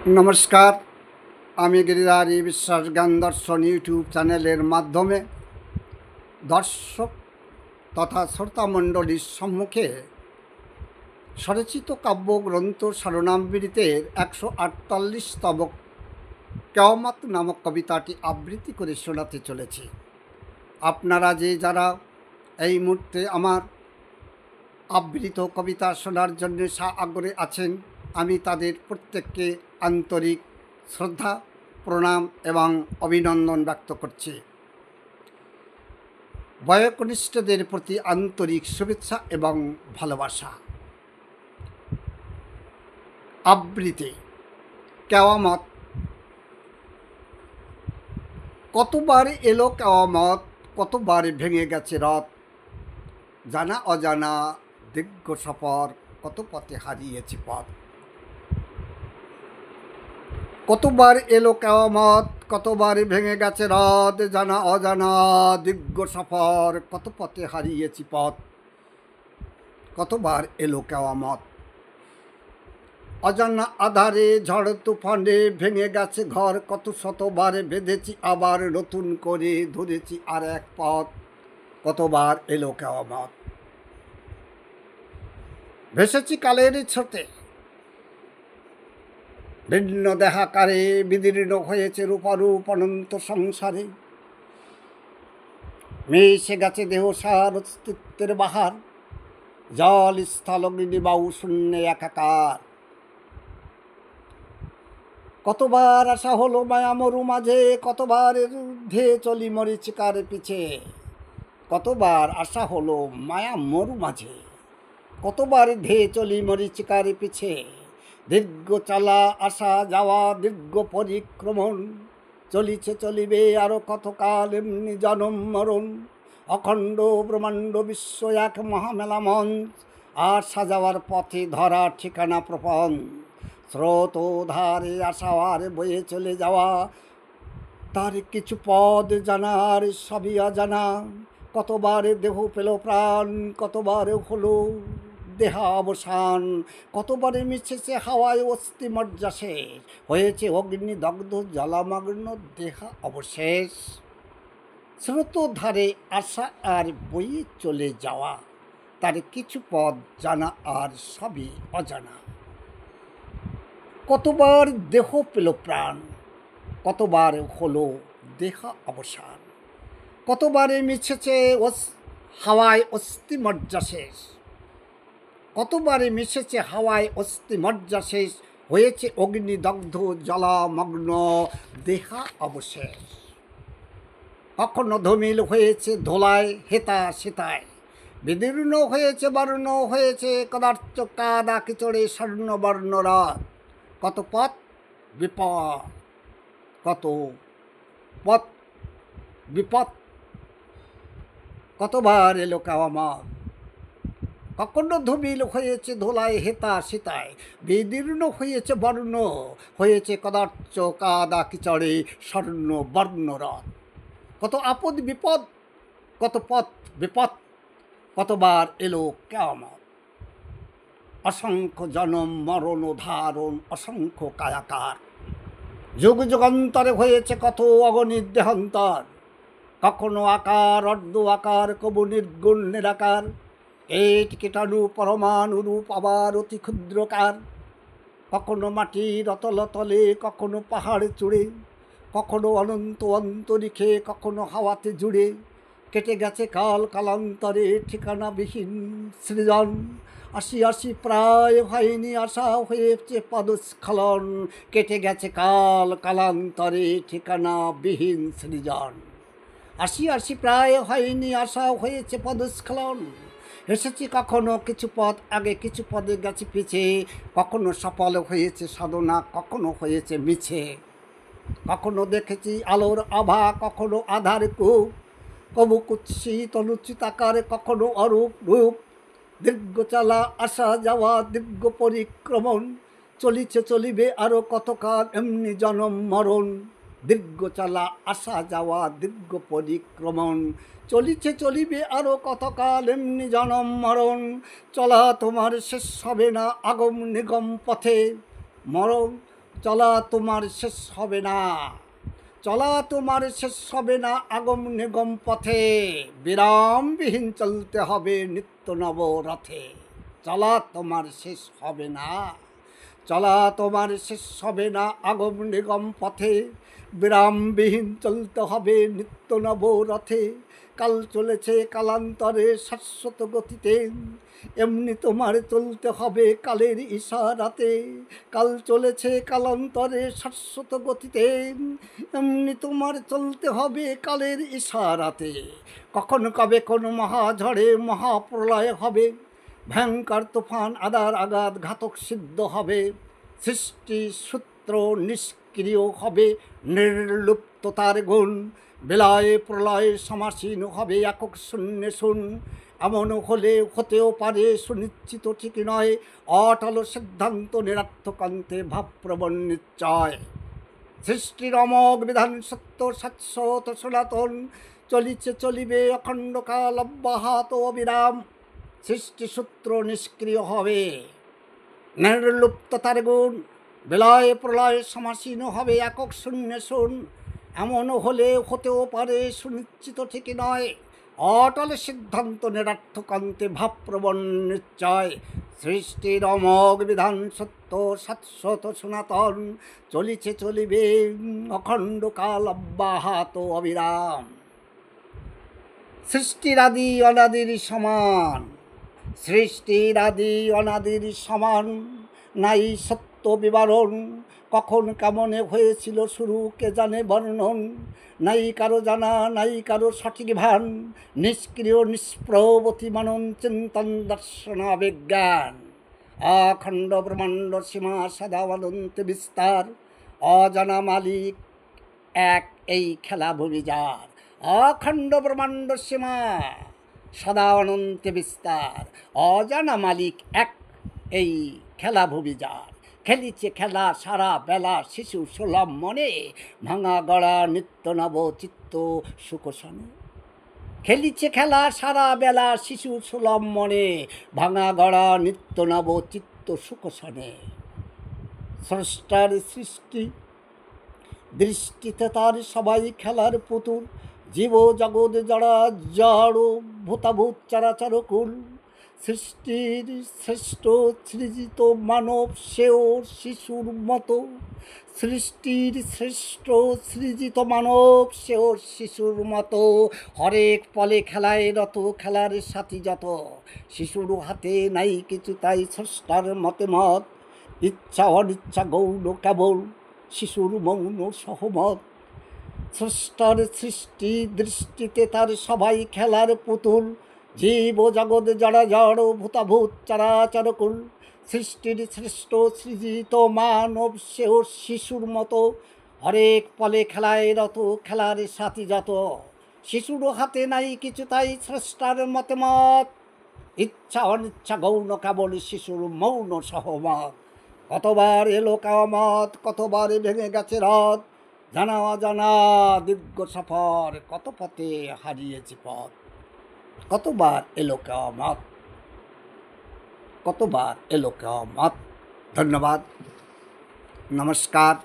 নমস্কার, আমি গিরিধারী বিশ্বাস জ্ঞান দর্শন ইউটিউব চ্যানেলের মাধ্যমে দর্শক তথা শ্রোতামণ্ডলীর সম্মুখে স্বরচিত কাব্যগ্রন্থ স্বর্ণামৃতের 148তম কেয়ামত নামক কবিতাটি আবৃত্তি করে শোনাতে চলেছি। আপনারা যারা এই মুহূর্তে আমার আবৃত কবিতা শোনার জন্য আগ্রহে আছেন, আমি তাদের প্রত্যেককে আন্তরিক শ্রদ্ধা, প্রণাম এবং অভিনন্দন ব্যক্ত করছি। বয়োকনিষ্ঠদের প্রতি আন্তরিক শুভেচ্ছা এবং ভালোবাসা। আবৃত্তি কেয়ামত। কতবার এলো কেয়ামত, কতবার ভেঙে গেছে রথ, জানা অজানা দীর্ঘ সফর, কত পথে হারিয়েছি পথ। কতবার এলো কেয়ামত, কতবার ভেঙে গেছে রথ, জানা অজানা দীর্ঘ সফর, কত পথে হারিয়েছি পথ। কতবার এলো কেয়ামত। অজানা আধারে ঝড় তুফানে ভেঙে গেছে ঘর, কত শতবার বেঁধেছি আবার নতুন করে ধরেছি আর এক পথ। কতবার এলো কেয়ামত। ভেসেছি কালের স্রোতে, ভিন্ন দেহাকারে বিদীর্ণ হয়েছে রূপারূপ অনন্ত সংসারে। মিশে গেছে দেহ সার অস্তিত্বের বাহার, জল স্থল অগ্নি বায়ু শূন্যে একাকার। কতবার আশা হলো মায়া মরু মাঝে, কতবার ঊর্ধ্বে চলি মরিচিকার পিছে। কতবার আশা হলো মায়া মরু মাঝে, কতবার ধেয়ে চলি মরিচিকার পিছে। দীর্ঘ চলা আসা যাওয়া দীর্ঘ পরিক্রমণ, চলিছে চলিবে আরো কতকাল এমনি জনম মরণ। অখণ্ড ব্রহ্মাণ্ড বিশ্ব এক মহামেলা মঞ্চ, আর সাজাওয়ার পথে ধরা ঠিকানা প্রপঞ্চ। স্রোত ধারে আসাওয়ার বয়ে চলে যাওয়া, তার কিছু পদ জানার সবই অজানা। কতবার দেহ পেল প্রাণ, কতবার হলো দেহা অবসান। কতবারে মিশেছে হাওয়ায় অস্থি মজ্জা শেষ, হয়েছে অগ্নিদগ্ধ জলামগ্ন দেহা অবশেষ। স্রোত ধারে আসা আর বয়ে চলে যাওয়া, তার কিছু পথ জানা আর সবই অজানা। কতবার দেহ পেল প্রাণ, কতবার হলো দেহা অবসান। কতবারে মিশেছে হাওয়ায় অস্থি মজ্জা শেষ, কতবারে মিশেছে হাওয়ায় অস্থি মজ্জা শেষ, হয়েছে অগ্নিদগ্ধ জলামগ্ন দেহা অবশেষ। কখনো ধমিল হয়েছে ধোলায় হেতা সেতায়, বিদীর্ণ হয়েছে বর্ণ হয়েছে কদার্চ কাদা কিচড়ে স্বর্ণবর্ণ রথ। কত পথ বিপদ, কত পথ বিপদ। কতবার এলো কেয়ামত। কখনো ধমিল হয়েছে ধোলায় হেতা সীতায়, বিদীর্ণ হয়েছে বর্ণ হয়েছে কদার্চ কাদা কিচড়ে স্বর্ণ বর্ণ রথ। কত আপদ বিপদ, কত পথ বিপদ। কতবার এলো কেয়ামত। অসংখ্য জনম মরণ ধারণ অসংখ্য কায়াকার, যুগ যুগান্তরে হয়েছে কত অগণিত দেহান্তর। কখনো আকার অর্ধ আকার, কবু নির্গুণ নিরাকার, এইট কীটাণু পরমাণু রূপ আবার অতি ক্ষুদ্রকার। কখনো মাটির অতল তলে, কখনো পাহাড়ে চূড়ে, কখনো অনন্ত অন্তরিক্ষে, কখনো হাওয়াতে জুড়ে। কেটে গেছে কাল কালান্তরে ঠিকানাবিহীন সৃজন, আসি আসি প্রায় হয়নি আশা হয়েছে পদস্খলন। কেটে গেছে কাল কালান্তরে ঠিকানাবিহীন সৃজন, আসি আসি প্রায় হয়নি আশা হয়েছে পদস্খলন। এসেছি কখনো কিছু পথ আগে, কিছু পদে গেছি পিছে, কখনো সফল হয়েছে সাধনা, কখনো হয়েছে মিছে। কখনো দেখেছি আলোর আভা, কখনো আধার কূপ, কবু কুৎসিত অনুচিত আকারে, কখনো অরূপ রূপ। দীর্ঘ চলা আসা যাওয়া দীর্ঘ পরিক্রমণ, চলিছে চলিবে আরো কতকাল এমনি জনম মরণ। দীর্ঘ চলা আসা যাওয়া দীর্ঘ পরিক্রমণ, চলিছে চলিবে আরো কতকাল এমনি জনম মরণ। চলা তোমার শেষ হবে না আগম নিগম পথে, মরণ চলা তোমার শেষ হবে না, চলা তোমার শেষ হবে না আগম নিগম পথে, বিরামবিহীন চলতে হবে নিত্য নব রথে। চলা তোমার শেষ হবে না, চলা তোমার শেষ হবে না আগম নিগম পথে, বিরামবিহীন চলতে হবে নিত্য নব রথে। কাল চলেছে কালান্তরে শাশ্বত গতিতে, এমনি তোমার চলতে হবে কালের ইশারাতে। কাল চলেছে কালান্তরে শাশ্বত গতিতে, এমনি তোমার চলতে হবে কালের ইশারাতে। কখন কবে কোন মহাঝড়ে মহাপ্রলয় হবে, ভয়ঙ্কর তুফান আদার আঘাত ঘাতক সিদ্ধ হবে। সৃষ্টি সূত্র নিষ্ক্রিয় হবে নির্লুপ্ততার গুণ, বিলয় প্রলয় সমাসীন হবে একক শূন্য শুন। এমন হলে হতেও পারে সুনিশ্চিত ঠিক নয়, অটল সিদ্ধান্ত নিরার্থকান্তে ভাবপ্রবণ নিশ্চয়। সৃষ্টির অমোঘ বিধান সত্য শাশ্বত সনাতন, চলিছে চলিবে অখণ্ডকাল অব্যাহত অবিরাম। সৃষ্টিসূত্র নিষ্ক্রিয় হবে নির্লুপ্ততার গুণ, বিলয় প্রলয় সমাসীন হবে একক শূন্য শুন। এমন হলে হতেও পারে সুনিশ্চিত ঠিক নয়, অটল সিদ্ধান্ত নিরার্থকান্তে ভাবপ্রবণ নিশ্চয়। সৃষ্টির অমোঘ বিধান সত্য শাশ্বত সনাতন, চলিছে চলিবে অখণ্ডকাল অব্যাহত অবিরাম। সৃষ্টির আদি অনাদির সমান, সৃষ্টির আদি অনাদির সমান, নাই সত্য বিবরণ। কখন কেমনে হয়েছিল শুরু কে জানে বর্ণন, নাই কারো জানা নাই কারো সঠিক ভান। নিষ্ক্রিয় নিষ্প্রবতী মানন চিন্তন দর্শন বিজ্ঞান, অখণ্ড ব্রহ্মাণ্ড সীমা সদা অনন্ত বিস্তার। অজানা মালিক এক এই খেলা ভূমি যার, অখণ্ড ব্রহ্মাণ্ড সীমা সদা অনন্ত বিস্তার। অজানা মালিক এক এই খেলা ভূমি যার, খেলিছে খেলা সারা বেলা শিশু সুলভ মনে, ভাঙা গড়া নিত্য নব চিত্ত সুখসনে। খেলিছে খেলা সারা বেলা শিশু সুলভ মনে, ভাঙা গড়া নিত্য নব চিত্ত সুখসনে। স্রষ্টার সৃষ্টি দৃষ্টিতে তার সবাই খেলার পুতুল, জীব জগৎ জড়া জড় ভূতাভূত চরাচর কুল। সৃষ্টির শ্রেষ্ঠ সৃজিত মানব সেও শিশুর মতো, সৃষ্টির শ্রেষ্ঠ সৃজিত মানব সেও শিশুর মতো। হরেক পলে খেলায় রত খেলার সাথী যত, শিশুর হাতে নাই কিছু তাই স্রষ্টার মতে মত। ইচ্ছা অনিচ্ছা গৌণ কেবল শিশুর মৌন সহমত। স্রষ্টার সৃষ্টি দৃষ্টিতে তার সবাই খেলার পুতুল, জীব জগৎ জড়া জড় ভূতাভূত চরাচর কুল। সৃষ্টির শ্রেষ্ঠ সৃজিত মানব সেও শিশুর মতো, হরেক পলে খেলায় রত খেলার সাথী যত। শিশুর হাতে নাই কিছু তাই স্রষ্টার মতে মত, ইচ্ছা অনিচ্ছা গৌণ কেবল শিশুর মৌন সহমত। কতবার এলো কায়ামত, কতবার ভেঙে গেছে রথ, জানা অজানা দীর্ঘ সফর, কত পথে হারিয়েছি পথ। কতবার এলো কায়ামত, কতবার এলো কায়ামত। ধন্যবাদ, নমস্কার।